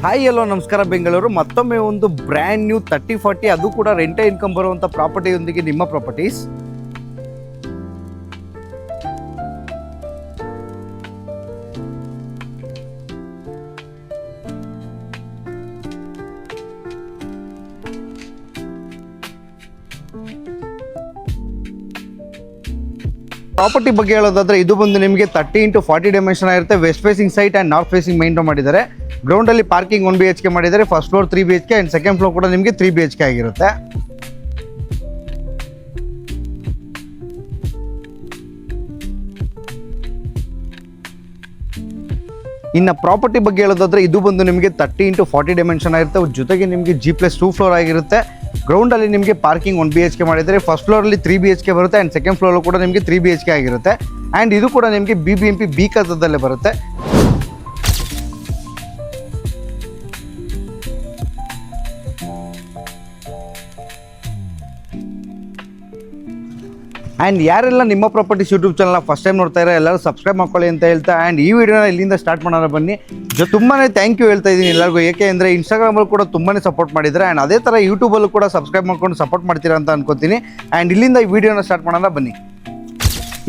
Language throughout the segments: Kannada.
ಹಾಯ್ ಎಲ್ಲೋ ನಮಸ್ಕಾರ ಬೆಂಗಳೂರು. ಮತ್ತೊಮ್ಮೆ ಒಂದು ಬ್ರ್ಯಾಂಡ್ ನ್ಯೂ 3040 ಅದು ಕೂಡ ರೆಂಟ್ ಇನ್ಕಮ್ ಬರುವಂಥ ಪ್ರಾಪರ್ಟಿಯೊಂದಿಗೆ ನಿಮ್ಮ ಪ್ರಾಪರ್ಟೀಸ್. ಪ್ರಾಪರ್ಟಿ ಬಗ್ಗೆ ಹೇಳೋದಾದ್ರೆ ಇದು ಬಂದು ನಿಮಗೆ 30x40 ಡೈಮೆನ್ಷನ್ ಆಗಿರುತ್ತೆ. West facing site and north facing maintain ಮಾಡಿದ್ದಾರೆ. ಗ್ರೌಂಡಲ್ಲಿ ಪಾರ್ಕಿಂಗ್ 1 BHK ಮಾಡಿದ್ದಾರೆ. First floor 3 BHK and second floor ಕೂಡ ನಿಮಗೆ 3 BHK ಆಗಿರುತ್ತೆ. ಇನ್ನು ಪ್ರಾಪರ್ಟಿ ಬಗ್ಗೆ ಹೇಳೋದಾದ್ರೆ ಇದು ಬಂದು ನಿಮಗೆ 30x40 ಡೈಮೆನ್ಷನ್ ಆಗಿರುತ್ತೆ. ಜೊತೆಗೆ ನಿಮಗೆ G+2 ಫ್ಲೋರ್ ಆಗಿರುತ್ತೆ. ಗ್ರೌಂಡಲ್ಲಿ ನಿಮಗೆ ಪಾರ್ಕಿಂಗ್ 1 BHK ಮಾಡಿದರೆ. ಫಸ್ಟ್ ಫ್ಲೋರಲ್ಲಿ 3 BHK ಬರುತ್ತೆ ಆ್ಯಂಡ್ ಸೆಕೆಂಡ್ ಫ್ಲೋರ್ ಕೂಡ ನಿಮಗೆ 3 BHK ಆಗಿರುತ್ತೆ. ಆ್ಯಂಡ್ ಇದು ಕೂಡ ನಿಮಗೆ BBMP ಬಿ ಕಸದಲ್ಲೇ ಬರುತ್ತೆ. ಆ್ಯಂಡ್ ಯಾರೆಲ್ಲ ನಿಮ್ಮ ಪ್ರಾಪರ್ಟೀಸ್ ಯೂಟ್ಯೂಬ್ ಚಾನಲ್ನ ಫಸ್ಟ್ ಟೈಮ್ ನೋಡ್ತಾ ಇರೋ ಎಲ್ಲರೂ ಸಬ್ಸ್ಕ್ರೈಬ್ ಮಾಡ್ಕೊಳ್ಳಿ ಅಂತ ಹೇಳ್ತಾ ಆ್ಯಂಡ್ ಈ ವಿಡಿಯೋನ ಇಲ್ಲಿಂದ ಸ್ಟಾರ್ಟ್ ಮಾಡೋಣ ಬನ್ನಿ. ತುಂಬಾ ಥ್ಯಾಂಕ್ ಯು ಹೇಳ್ತಾ ಇದ್ದೀನಿ ಎಲ್ಲರಿಗೂ. ಏಕೆ ಅಂದರೆ ಇನ್ಸ್ಟಾಗ್ರಾಮಲ್ಲಿ ಕೂಡ ತುಂಬಾ ಸಪೋರ್ಟ್ ಮಾಡಿದ್ದಾರೆ ಆ್ಯಂಡ್ ಅದೇ ಥರ ಯೂಟ್ಯೂಬಲ್ಲೂ ಕೂಡ ಸಬ್ಸ್ಕ್ರೈಬ್ ಮಾಡ್ಕೊಂಡು ಸಪೋರ್ಟ್ ಮಾಡ್ತೀರಾ ಅಂತ ಅನ್ಕೋತೀನಿ. ಆ್ಯಂಡ್ ಇಲ್ಲಿಂದ ಈ ವಿಡಿಯೋನ ಸ್ಟಾರ್ಟ್ ಮಾಡೋಣ ಬನ್ನಿ.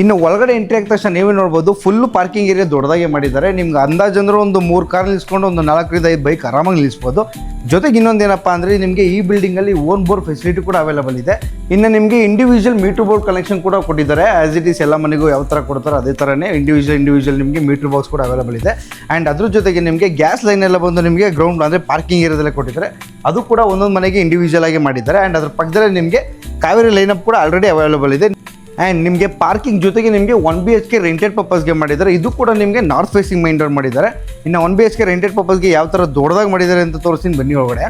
ಇನ್ನು ಒಳಗಡೆ ಎಂಟ್ರಿ ಆಗಿದ ತಕ್ಷಣ ನೀವೇ ನೋಡ್ಬೋದು, ಫುಲ್ಲು ಪಾರ್ಕಿಂಗ್ ಏರಿಯಾ ದೊಡ್ಡದಾಗೆ ಮಾಡಿದ್ದಾರೆ. ನಿಮ್ಗೆ ಅಂದಾಜು ಅಂದ್ರೆ ಒಂದು 3 ಕಾರ್ ನಿಲ್ಲಿಸ್ಕೊಂಡು ಒಂದು 4ರಿಂದ 5 ಬೈಕ್ ಆರಾಮಾಗಿ ನಿಲ್ಲಿಸ್ಬೋದು. ಜೊತೆಗೆ ಇನ್ನೊಂದೇನಪ್ಪ ಅಂದರೆ ನಿಮಗೆ ಈ ಬಿಲ್ಡಿಂಗಲ್ಲಿ ಓನ್ ಬೋರ್ ಫೆಸಿಲಿಟಿ ಕೂಡ ಅವೈಲೇಬಲ್ ಇದೆ. ಇನ್ನು ನಿಮಗೆ ಇಂಡಿವಿಜುವಲ್ ಮೀಟರ್ ಬೋರ್ಡ್ ಕನೆಕ್ಷನ್ ಕೂಡ ಕೊಟ್ಟಿದ್ದಾರೆ. ಆ್ಯಸ್ ಇಟ್ ಈಸ್ ಎಲ್ಲ ಮನೆಗೂ ಯಾವ ಥರ ಕೊಡ್ತಾರೆ ಅದೇ ಥರನೇ ಇಂಡಿವಿಜುವಲ್ ನಿಮಗೆ ಮೀಟರ್ ಬಾಕ್ಸ್ ಕೂಡ ಅವೈಲೇಬಲ್ ಇದೆ. ಆ್ಯಂಡ್ ಅದ್ರ ಜೊತೆಗೆ ನಿಮಗೆ ಗ್ಯಾಸ್ ಲೈನ್ ಎಲ್ಲ ಬಂದು ನಿಮಗೆ ಗ್ರೌಂಡ್ ಅಂದರೆ ಪಾರ್ಕಿಂಗ್ ಏರಿಯಾದಲ್ಲೇ ಕೊಟ್ಟಿದ್ದಾರೆ. ಅದು ಕೂಡ ಒಂದೊಂದು ಮನೆಗೆ ಇಂಡಿವಿಜುವಲ್ ಆಗಿ ಮಾಡಿದ್ದಾರೆ. ಆ್ಯಂಡ್ ಅದ್ರ ಪಕ್ಕದಲ್ಲೇ ನಿಮಗೆ ಕಾವೇರಿ ಲೈನಪ್ ಕೂಡ ಆಲ್ರೆಡಿ ಅವೈಲೇಬಲ್ ಇದೆ. ಆ್ಯಂಡ್ ನಿಮಗೆ ಪಾರ್ಕಿಂಗ್ ಜೊತೆಗೆ ನಿಮಗೆ 1 BHK ರೆಂಟೆಡ್ ಪರ್ಪಸ್ಗೆ ಮಾಡಿದ್ದಾರೆ. ಇದು ಕೂಡ ನಿಮಗೆ ನಾರ್ತ್ ಫೇಸಿಂಗ್ ಮೈಂಟೈನ್ ಮಾಡಿದ್ದಾರೆ. ಇನ್ನು 1 BHK ರೆಂಟೆಡ್ ಪರ್ಪಸ್ಗೆ ಯಾವ ಥರ ದೊಡ್ಡದಾಗಿ ಮಾಡಿದ್ದಾರೆ ಅಂತ ತೋರಿಸ್ತೀನಿ ಬನ್ನಿ ಒಳಗಡೆ.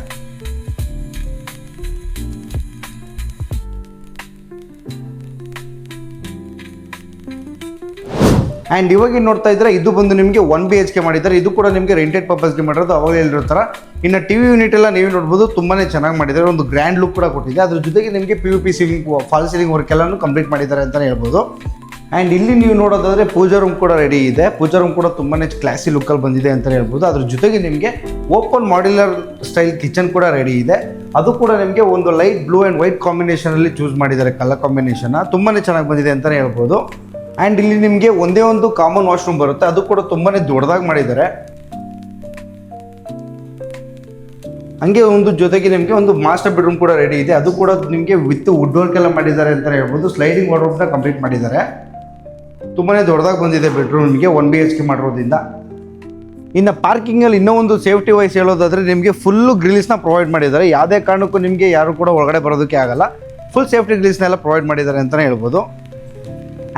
ಆ್ಯಂಡ್ ಇವಾಗ ನೋಡ್ತಾ ಇದ್ರೆ ಇದು ಬಂದು ನಿಮಗೆ 1 BHK ಮಾಡಿದ್ದಾರೆ. ಇದು ಕೂಡ ನಿಮಗೆ ರೆಂಟೆಡ್ ಪರ್ಪಸ್ಗೆ ಮಾಡಿರೋದು ಅವಾಗ ಹೇಳಿರೋ ಥರ. ಇನ್ನು TV ಯೂನಿಟ್ ಎಲ್ಲ ನೀವು ನೋಡ್ಬೋದು, ತುಂಬಾ ಚೆನ್ನಾಗಿ ಮಾಡಿದ್ದಾರೆ. ಒಂದು ಗ್ರ್ಯಾಂಡ್ ಲುಕ್ ಕೂಡ ಕೊಟ್ಟಿದೆ. ಅದ್ರ ಜೊತೆಗೆ ನಿಮಗೆ PVP ceiling fall ceiling work ಎಲ್ಲನೂ ಕಂಪ್ಲೀಟ್ ಮಾಡಿದ್ದಾರೆ ಅಂತಲೇ ಹೇಳ್ಬೋದು. ಆ್ಯಂಡ್ ಇಲ್ಲಿ ನೀವು ನೋಡೋದಾದರೆ ಪೂಜಾ ರೂಮ್ ಕೂಡ ರೆಡಿ ಇದೆ. ಪೂಜಾ ರೂಮ್ ಕೂಡ ತುಂಬಾ ಕ್ಲಾಸಿ ಲುಕ್ಕಲ್ಲಿ ಬಂದಿದೆ ಅಂತಲೇ ಹೇಳ್ಬೋದು. ಅದ್ರ ಜೊತೆಗೆ ನಿಮಗೆ ಓಪನ್ ಮಾಡ್ಯುಲರ್ ಸ್ಟೈಲ್ ಕಿಚನ್ ಕೂಡ ರೆಡಿ ಇದೆ. ಅದು ಕೂಡ ನಿಮಗೆ ಒಂದು ಲೈಟ್ ಬ್ಲೂ ಆ್ಯಂಡ್ ವೈಟ್ ಕಾಂಬಿನೇಷನಲ್ಲಿ ಚೂಸ್ ಮಾಡಿದ್ದಾರೆ. ಕಲರ್ ಕಾಂಬಿನೇಷನ್ನ ತುಂಬಾ ಚೆನ್ನಾಗಿ ಬಂದಿದೆ ಅಂತಲೇ ಹೇಳ್ಬೋದು. ಆ್ಯಂಡ್ ಇಲ್ಲಿ ನಿಮಗೆ ಒಂದೇ ಒಂದು ಕಾಮನ್ ವಾಶ್ರೂಮ್ ಬರುತ್ತೆ. ಅದು ಕೂಡ ತುಂಬಾ ದೊಡ್ಡದಾಗಿ ಮಾಡಿದ್ದಾರೆ. ಹಂಗೆ ಒಂದು ಜೊತೆಗೆ ನಿಮಗೆ ಒಂದು ಮಾಸ್ಟರ್ ಬೆಡ್ರೂಮ್ ಕೂಡ ರೆಡಿ ಇದೆ. ಅದು ಕೂಡ ನಿಮಗೆ ವಿತ್ ವುಡ್ ವರ್ಕ್ ಎಲ್ಲ ಮಾಡಿದ್ದಾರೆ ಅಂತಲೇ ಹೇಳ್ಬೋದು. ಸ್ಲೈಡಿಂಗ್ ವಾರ್ಡ್ರೋಬ್ನ ಕಂಪ್ಲೀಟ್ ಮಾಡಿದ್ದಾರೆ. ತುಂಬಾ ದೊಡ್ಡದಾಗಿ ಬಂದಿದೆ ಬೆಡ್ರೂಮ್ ನಿಮಗೆ 1 BHK ಮಾಡಿರೋದ್ರಿಂದ. ಇನ್ನು ಪಾರ್ಕಿಂಗಲ್ಲಿ ಇನ್ನೂ ಒಂದು ಸೇಫ್ಟಿ ವೈಸ್ ಹೇಳೋದಾದರೆ ನಿಮಗೆ ಫುಲ್ಲು ಗ್ರಿಲ್ಸ್ನ ಪ್ರೊವೈಡ್ ಮಾಡಿದ್ದಾರೆ. ಯಾವುದೇ ಕಾರಣಕ್ಕೂ ನಿಮಗೆ ಯಾರು ಕೂಡ ಒಳಗಡೆ ಬರೋದಕ್ಕೆ ಆಗಲ್ಲ. ಫುಲ್ ಸೇಫ್ಟಿ ಗ್ರಿಲ್ಸ್ನೆಲ್ಲ ಪ್ರೊವೈಡ್ ಮಾಡಿದ್ದಾರೆ ಅಂತಲೇ ಹೇಳ್ಬೋದು.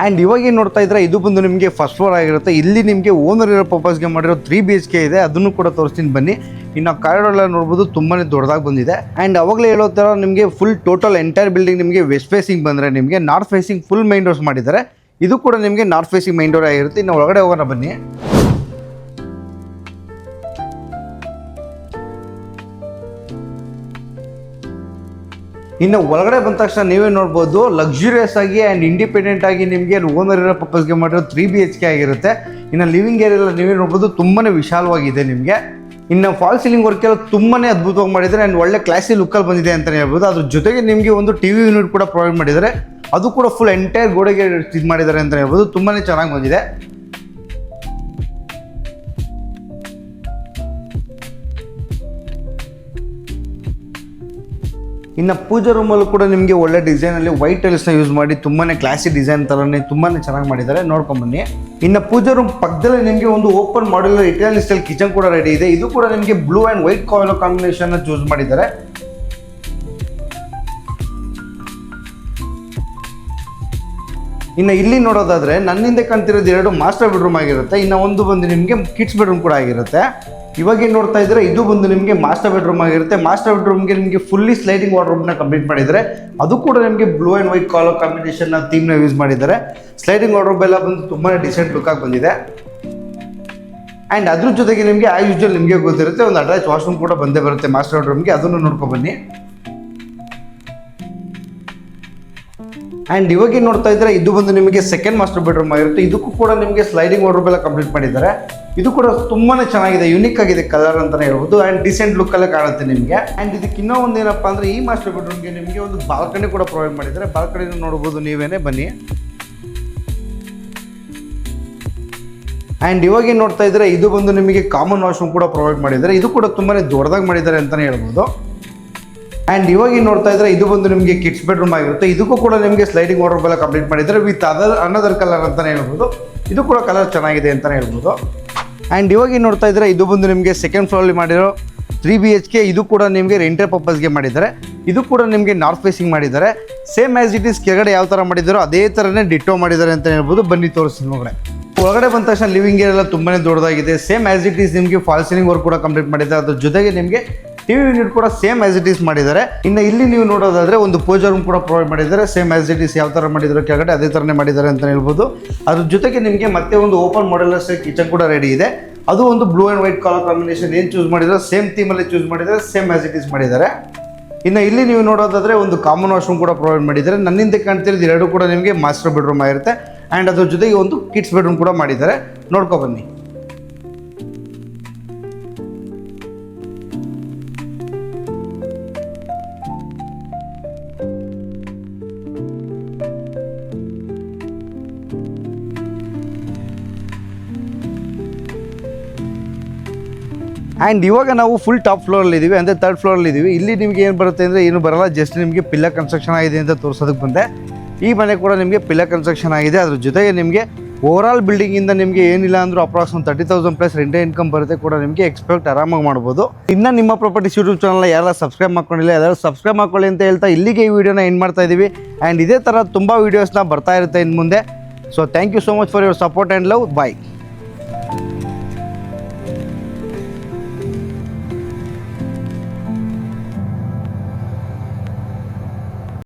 ಆ್ಯಂಡ್ ಇವಾಗ ನೋಡ್ತಾ ಇದ್ರೆ ಇದು ಬಂದು ನಿಮಗೆ ಫಸ್ಟ್ ಫ್ಲೋರ್ ಆಗಿರುತ್ತೆ. ಇಲ್ಲಿ ನಿಮಗೆ ಓನರ್ ಇರೋ ಪರ್ಪಸ್ಗೆ ಮಾಡಿರೋ 3 BHK ಇದೆ. ಅದನ್ನು ಕೂಡ ತೋರಿಸ್ತೀನಿ ಬನ್ನಿ. ಇನ್ನು ಕಾರಿಡಾರ್ ಎಲ್ಲ ನೋಡ್ಬೋದು, ತುಂಬಾ ದೊಡ್ಡದಾಗಿ ಬಂದಿದೆ. ಆ್ಯಂಡ್ ಅವಾಗಲೇ ಹೇಳೋ ಥರ ನಿಮಗೆ ಫುಲ್ ಟೋಟಲ್ ಎಂಟೈರ್ ಬಿಲ್ಡಿಂಗ್ ನಿಮಗೆ ವೆಸ್ಟ್ ಫೇಸಿಂಗ್ ಬಂದರೆ ನಿಮಗೆ north facing full main doors ಮಾಡಿದ್ದಾರೆ. ಇದು ಕೂಡ ನಿಮಗೆ ನಾರ್ತ್ ಫೇಸಿಂಗ್ ಮೈನ್ ಡೋರ್ ಆಗಿರುತ್ತೆ. ಇನ್ನು ಒಳಗಡೆ ಹೋಗೋಣ ಬನ್ನಿ. ಇನ್ನು ಒಳಗಡೆ ಬಂದ ತಕ್ಷಣ ನೀವೇ ನೋಡ್ಬೋದು, ಲಕ್ಸುರಿಯಸ್ ಆಗಿ ಆ್ಯಂಡ್ ಇಂಡಿಪೆಂಡೆಂಟ್ ಆಗಿ ನಿಮಗೆ ಓನರ್ ಇರೋ ಪರ್ಪಸ್ಗೆ ಮಾಡಿರೋ 3 BHK ಆಗಿರುತ್ತೆ. ಇನ್ನು ಲಿವಿಂಗ್ ಏರಿಯಾ ಎಲ್ಲ ನೀವೇ ನೋಡ್ಬೋದು, ತುಂಬಾ ವಿಶಾಲವಾಗಿದೆ ನಿಮಗೆ. ಇನ್ನು ಫಾಲ್ ಸೀಲಿಂಗ್ ವರ್ಕ್ ಎಲ್ಲ ತುಂಬಾ ಅದ್ಭುತವಾಗಿ ಮಾಡಿದ್ದಾರೆ. ಆ್ಯಂಡ್ ಒಳ್ಳೆ ಕ್ಲಾಸಿ ಲುಕ್ಕಲ್ಲಿ ಬಂದಿದೆ ಅಂತಲೇ ಹೇಳ್ಬೋದು. ಅದ್ರ ಜೊತೆಗೆ ನಿಮಗೆ ಒಂದು TV ಯೂನಿಟ್ ಕೂಡ ಪ್ರೊವೈಡ್ ಮಾಡಿದ್ದಾರೆ. ಅದು ಕೂಡ ಫುಲ್ ಎಂಟೈರ್ ಗೋಡೆಗೆ ಇದು ಮಾಡಿದ್ದಾರೆ ಅಂತ ಹೇಳ್ಬೋದು. ತುಂಬಾ ಚೆನ್ನಾಗಿ ಬಂದಿದೆ. ಇನ್ನು ಪೂಜಾ ರೂಮಲ್ಲೂ ಕೂಡ ನಿಮಗೆ ಒಳ್ಳೆ ಡಿಸೈನಲ್ಲಿ ವೈಟ್ ಟೈಲ್ಸ್ನ ಯೂಸ್ ಮಾಡಿ ತುಂಬಾ ಕ್ಲಾಸಿ ಡಿಸೈನ್ ಥರನೇ ತುಂಬಾ ಚೆನ್ನಾಗಿ ಮಾಡಿದ್ದಾರೆ. ನೋಡ್ಕೊಂಬನ್ನಿ. ಇನ್ನು ಪೂಜಾ ರೂಮ್ ಪಕ್ಕದಲ್ಲಿ ನಿಮಗೆ ಒಂದು open modular Italian style kitchen ಕೂಡ ರೆಡಿ ಇದೆ. ಇದು ಕೂಡ ನಿಮಗೆ ಬ್ಲೂ ಆ್ಯಂಡ್ ವೈಟ್ ಕಲರ್ ಕಾಂಬಿನೇಷನ್ನ ಚೂಸ್ ಮಾಡಿದ್ದಾರೆ. ಇನ್ನು ಇಲ್ಲಿ ನೋಡೋದಾದರೆ ನನ್ನಿಂದ ಕಾಣ್ತಿರೋದು 2 ಮಾಸ್ಟರ್ ಬೆಡ್ರೂಮ್ ಆಗಿರುತ್ತೆ. ಇನ್ನು ಒಂದು ಬಂದು ನಿಮಗೆ ಕಿಡ್ಸ್ ಬೆಡ್ರೂಮ್ ಕೂಡ ಆಗಿರುತ್ತೆ. ಇವಾಗ ನೋಡ್ತಾ ಇದ್ರೆ ಇದು ಬಂದು ನಿಮಗೆ ಮಾಸ್ಟರ್ ಬೆಡ್ರೂಮ್ ಆಗಿರುತ್ತೆ. ಮಾಸ್ಟರ್ ಬೆಡ್ರೂಮ್ಗೆ ನಿಮಗೆ ಫುಲ್ಲಿ ಸ್ಲೈಡಿಂಗ್ ವಾರ್ಡ್ರೋಬ್ನ ಕಂಪ್ಲೀಟ್ ಮಾಡಿದ್ದಾರೆ. ಅದು ಕೂಡ ನಿಮಗೆ ಬ್ಲೂ ಆ್ಯಂಡ್ ವೈಟ್ ಕಲರ್ ಕಾಂಬಿನೇಷನ್ನ ಥೀಮ್ನ ಯೂಸ್ ಮಾಡಿದ್ದಾರೆ. ಸ್ಲೈಡಿಂಗ್ ವಾರ್ಡ್ರೋಬ್ ಎಲ್ಲ ಬಂದು ತುಂಬಾ ಡಿಸೆಂಟ್ ಲುಕ್ ಆಗಿ ಬಂದಿದೆ. ಆ್ಯಂಡ್ ಅದ್ರ ಜೊತೆಗೆ ನಿಮಗೆ ಆಸ್ ಯೂಶುವಲ್ ನಿಮಗೆ ಗೊತ್ತಿರುತ್ತೆ, ಒಂದು ಅಟ್ಯಾಚ್ ವಾಶ್ರೂಮ್ ಕೂಡ ಬಂದೇ ಬರುತ್ತೆ ಮಾಸ್ಟರ್ ಬೆಡ್ರೂಮ್ಗೆ. ಅದನ್ನು ನೋಡ್ಕೊಬನ್ನಿ. ಆ್ಯಂಡ್ ಇವಾಗ ನೋಡ್ತಾ ಇದ್ರೆ ಇದು ಬಂದು ನಿಮಗೆ ಸೆಕೆಂಡ್ ಮಾಸ್ಟರ್ ಬೆಡ್ರೂಮ್ ಆಗಿರುತ್ತೆ. ಇದಕ್ಕೂ ಕೂಡ ನಿಮಗೆ ಸ್ಲೈಡಿಂಗ್ ವಾರ್ಡ್ರೋಬ್ ಎಲ್ಲ ಕಂಪ್ಲೀಟ್ ಮಾಡಿದ್ದಾರೆ. ಇದು ಕೂಡ ತುಂಬಾ ಚೆನ್ನಾಗಿದೆ, ಯುನಿಕ್ ಆಗಿದೆ ಕಲರ್ ಅಂತಲೇ ಹೇಳ್ಬೋದು. ಆ್ಯಂಡ್ ಡಿಸೆಂಟ್ ಲುಕ್ಕಲ್ಲೇ ಕಾಣುತ್ತೆ ನಿಮಗೆ. ಆ್ಯಂಡ್ ಇದಕ್ಕೆ ಇನ್ನೂ ಒಂದು ಏನಪ್ಪ ಅಂದರೆ ಈ ಮಾಸ್ಟರ್ ಬೆಡ್ರೂಮ್ಗೆ ನಿಮಗೆ ಒಂದು ಬಾಲ್ಕನಿ ಕೂಡ ಪ್ರೊವೈಡ್ ಮಾಡಿದ್ದಾರೆ. ಬಾಲ್ಕನಿನ ನೋಡ್ಬೋದು ನೀವೇನೇ, ಬನ್ನಿ. ಆ್ಯಂಡ್ ಇವಾಗ ನೋಡ್ತಾ ಇದ್ರೆ ಇದು ಬಂದು ನಿಮಗೆ ಕಾಮನ್ ವಾಶ್ರೂಮ್ ಕೂಡ ಪ್ರೊವೈಡ್ ಮಾಡಿದ್ದಾರೆ. ಇದು ಕೂಡ ತುಂಬಾ ದೊಡ್ಡದಾಗಿ ಮಾಡಿದ್ದಾರೆ ಅಂತಲೇ ಹೇಳ್ಬೋದು. ಆ್ಯಂಡ್ ಇವಾಗ ನೋಡ್ತಾ ಇದ್ರೆ ಇದು ಬಂದು ನಿಮಗೆ ಕಿಡ್ಸ್ ಬೆಡ್ರೂಮ್ ಆಗಿರುತ್ತೆ. ಇದಕ್ಕೂ ಕೂಡ ನಿಮಗೆ ಸ್ಲೈಡಿಂಗ್ ವಾರ್ಡ್ರೋಬ್ ಎಲ್ಲ ಕಂಪ್ಲೀಟ್ ಮಾಡಿದ್ದಾರೆ ವಿತ್ ಅನದರ್ ಕಲರ್ ಅಂತಲೇ ಹೇಳ್ಬೋದು. ಇದು ಕೂಡ ಕಲರ್ ಚೆನ್ನಾಗಿದೆ ಅಂತಲೇ ಹೇಳ್ಬೋದು. ಆ್ಯಂಡ್ ಇವಾಗ ನೋಡ್ತಾ ಇದ್ರೆ ಇದು ಬಂದು ನಿಮಗೆ ಸೆಕೆಂಡ್ ಫ್ಲೋರಲ್ಲಿ ಮಾಡಿರೋ 3 BHK. ಇದು ಕೂಡ ನಿಮಗೆ ರೆಂಟಲ್ ಪರ್ಪಸ್ಗೆ ಮಾಡಿದ್ದಾರೆ. ಇದು ಕೂಡ ನಿಮಗೆ ನಾರ್ತ್ ಫೇಸಿಂಗ್ ಮಾಡಿದ್ದಾರೆ. ಸೇಮ್ ಆ್ಯಸ್ ಇಟ್ ಈಸ್ ಕೆಳಗಡೆ ಯಾವ ಥರ ಮಾಡಿದ್ದಾರೋ ಅದೇ ಥರನೇ ಡಿಟ್ಟೋ ಮಾಡಿದ್ದಾರೆ ಅಂತ ಹೇಳ್ಬೋದು. ಬನ್ನಿ ತೋರಿಸ್ತೀನಿ ಒಳಗಡೆ. ಒಳಗಡೆ ಬಂದ ತಕ್ಷಣ ಲಿವಿಂಗ್ ಏರಿಯಾ ಎಲ್ಲ ತುಂಬಾ ದೊಡ್ಡದಾಗಿದೆ. ಸೇಮ್ ಆ್ಯಸ್ ಇಟ್ ಈಸ್ ನಿಮಗೆ ಫಾಲ್ ಸೀಲಿಂಗ್ ವರ್ಕ್ ಕೂಡ ಕಂಪ್ಲೀಟ್ ಮಾಡಿದ್ದಾರೆ. ಅದ್ರ ಜೊತೆಗೆ ನಿಮಗೆ ಟಿವಿ ಯೂನಿಟ್ ಕೂಡ ಸೇಮ್ ಆ್ಯಸ್ ಇಟ್ ಈಸ್ ಮಾಡಿದ್ದಾರೆ. ಇನ್ನು ಇಲ್ಲಿ ನೀವು ನೋಡೋದಾದ್ರೆ ಒಂದು ಪೂಜಾ ರೂಮ್ ಕೂಡ ಪ್ರೊವೈಡ್ ಮಾಡಿದ್ದಾರೆ. ಸೇಮ್ ಆ್ಯಸ್ ಇಟ್ ಈಸ್ ಯಾವ ಥರ ಮಾಡಿದ್ರು ಕೆಳಗಡೆ ಅದೇ ಥರನೇ ಮಾಡಿದ್ದಾರೆ ಅಂತ ಹೇಳ್ಬೋದು. ಅದ್ರ ಜೊತೆಗೆ ನಿಮಗೆ ಮತ್ತೆ ಒಂದು ಓಪನ್ ಮಾಡೆಲರ್ ಕಿಚನ್ ಕೂಡ ರೆಡಿ ಇದೆ. ಅದು ಒಂದು blue and white colour combination ಏನು ಚೂಸ್ ಮಾಡಿದ್ರೆ ಸೇಮ್ ಥೀಮಲ್ಲಿ ಚೂಸ್ ಮಾಡಿದ್ದಾರೆ. ಸೇಮ್ ಆ್ಯಸ್ ಇಟ್ ಈಸ್ ಮಾಡಿದ್ದಾರೆ. ಇನ್ನು ಇಲ್ಲಿ ನೀವು ನೋಡೋದಾದ್ರೆ ಒಂದು ಕಾಮನ್ ವಾಶ್ರೂಮ್ ಕೂಡ ಪ್ರೊವೈಡ್ ಮಾಡಿದ್ದಾರೆ. ನನ್ನಿಂದ ಕಾಣ್ತಿರೋದು ಎರಡು ಕೂಡ ನಿಮಗೆ ಮಾಸ್ಟರ್ ಬೆಡ್ರೂಮ್ ಆಗಿರುತ್ತೆ. ಆ್ಯಂಡ್ ಅದ್ರ ಜೊತೆಗೆ ಒಂದು ಕಿಡ್ಸ್ ಬೆಡ್ರೂಮ್ ಕೂಡ ಮಾಡಿದ್ದಾರೆ. ನೋಡ್ಕೊ ಬನ್ನಿ. ಆ್ಯಂಡ್ ಇವಾಗ ನಾವು ಫುಲ್ ಟಾಪ್ ಫ್ಲೋರಲ್ಲಿ ಇದ್ದೀವಿ, ಅಂದರೆ 3rd ಫ್ಲೋರಲ್ಲಿ ಇದ್ದೀವಿ. ಇಲ್ಲಿ ನಿಮಗೆ ಏನು ಬರುತ್ತೆ ಅಂದರೆ ಏನು ಬರಲ್ಲ, ಜಸ್ಟ್ ನಿಮಗೆ ಪಿಲ್ಲರ್ ಕನ್ಸ್ಟ್ರಕ್ಷನ್ ಆಗಿದೆ ಅಂತ ತೋರಿಸೋದಕ್ಕೆ ಬಂದೆ. ಈ ಮನೆ ಕೂಡ ನಿಮಗೆ ಪಿಲ್ಲರ್ ಕನ್ಸ್ಟ್ರಕ್ಷನ್ ಆಗಿದೆ. ಅದ್ರ ಜೊತೆಗೆ ನಿಮಗೆ ಓವರಾಲ್ ಬಿಲ್ಡಿಂಗಿಂದ ನಿಮಗೆ ಏನಿಲ್ಲ ಅಂದರೂ ಅಪ್ರಾಕ್ಸಿಮೇಟ್ 30,000 ಪ್ಲಸ್ ರೆಂಟಲ್ ಇನ್ಕಮ್ ಬರುತ್ತೆ ಕೂಡ ನಿಮಗೆ ಎಕ್ಸ್ಪೆಕ್ಟ್ ಆರಾಮಾಗಿ ಮಾಡ್ಬೋದು. ಇನ್ನು ನಿಮ್ಮ ಪ್ರಾಪರ್ಟೀಸ್ ಯೂಟ್ಯೂಬ್ ಚಾನಲ್ನ ಯಾರು ಸಬ್ಸ್ಕ್ರೈಬ್ ಮಾಡ್ಕೊಂಡಿಲ್ಲ ಯಾರು ಸಬ್ಸ್ಕ್ರೈಬ್ ಮಾಡ್ಕೊಳ್ಳಿ ಅಂತ ಹೇಳ್ತಾ ಇಲ್ಲಿಗೆ ಈ ವಿಡಿಯೋನ ಎಂಡ್ ಮಾಡ್ತಾ ಇದ್ದೀವಿ. ಆ್ಯಂಡ್ ಇದೇ ಥರ ತುಂಬ ವೀಡಿಯೋಸ್ನ ಬರ್ತಾ ಇರುತ್ತೆ ಇನ್ನು ಮುಂದೆ. So thank you so much for your support and love. Bye.